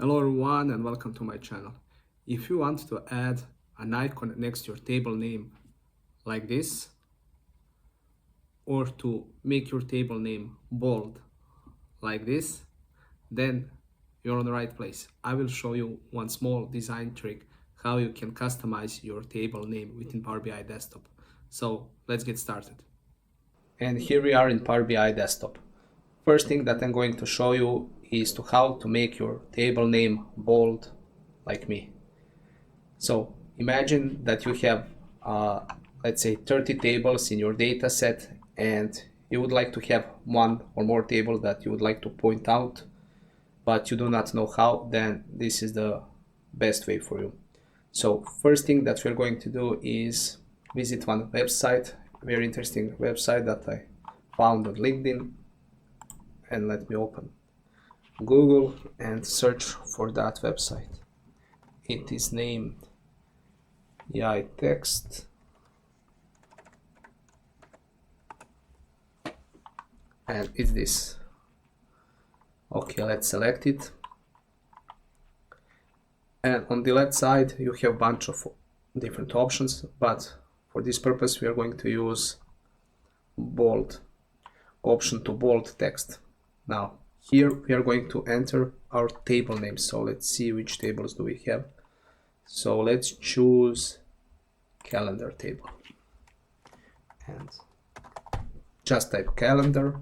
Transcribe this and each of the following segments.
Hello everyone and welcome to my channel. If you want to add an icon next to your table name like this, or to make your table name bold like this, then you're on the right place. I will show you one small design trick how you can customize your table name within Power BI Desktop. So let's get started. And here we are in Power BI Desktop. First thing that I'm going to show you is how to make your table name bold like me. So imagine that you have let's say 30 tables in your data set and you would like to have one or more table that you would like to point out, but you do not know how. Then this is the best way for you. So first thing that we're going to do is visit one website, very interesting website that I found on LinkedIn. And let me open Google and search for that website. It is named AI text and it's this. Okay, let's select it. And on the left side you have a bunch of different options, but for this purpose we are going to use bold option to bold text. Now here we are going to enter our table names. So let's see which tables do we have. So let's choose calendar table and just type calendar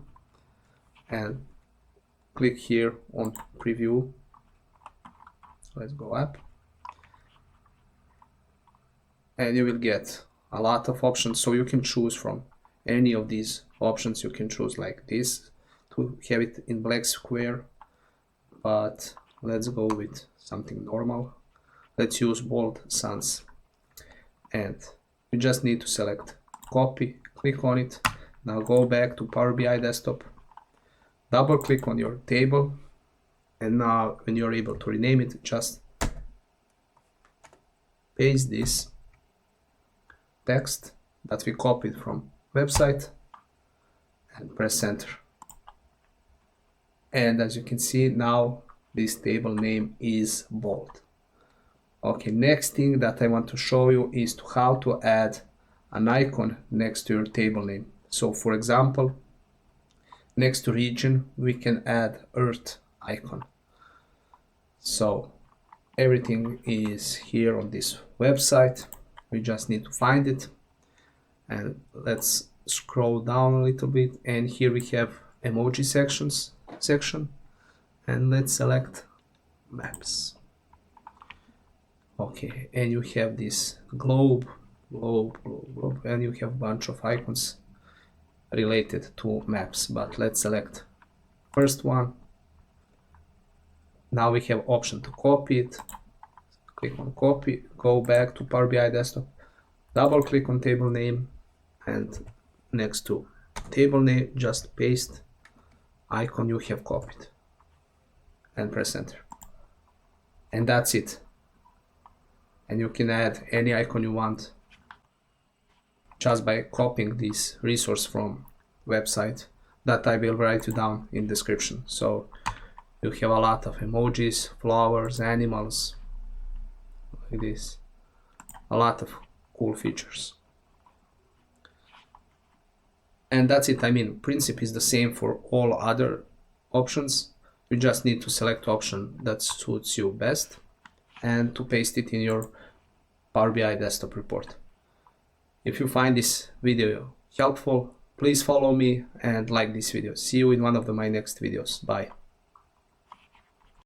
and click here on preview. Let's go up and you will get a lot of options, so you can choose from any of these options. You can choose like this to have it in black square, but let's go with something normal. Let's use bold sans, and you just need to select copy, click on it. Now go back to Power BI Desktop, double click on your table, and now when you're able to rename it, just paste this text that we copied from website and press enter. And as you can see, now this table name is bold. Okay, next thing that I want to show you is how to add an icon next to your table name. So for example, next to region we can add earth icon. So everything is here on this website. We just need to find it, and let's scroll down a little bit, and here we have emoji section, and let's select maps. Okay, and you have this globe, and you have a bunch of icons related to maps, but let's select first one. Now we have option to copy it. Click on copy, go back to Power BI Desktop, double click on table name, and next to table name just paste icon you have copied and press enter. And that's it. And you can add any icon you want just by copying this resource from website that I will write you down in description. So you have a lot of emojis, flowers, animals, like this, a lot of cool features. And that's it. I mean, principle is the same for all other options. You just need to select option that suits you best and to paste it in your Power BI Desktop report. If you find this video helpful, please follow me and like this video. See you in one of my next videos. Bye.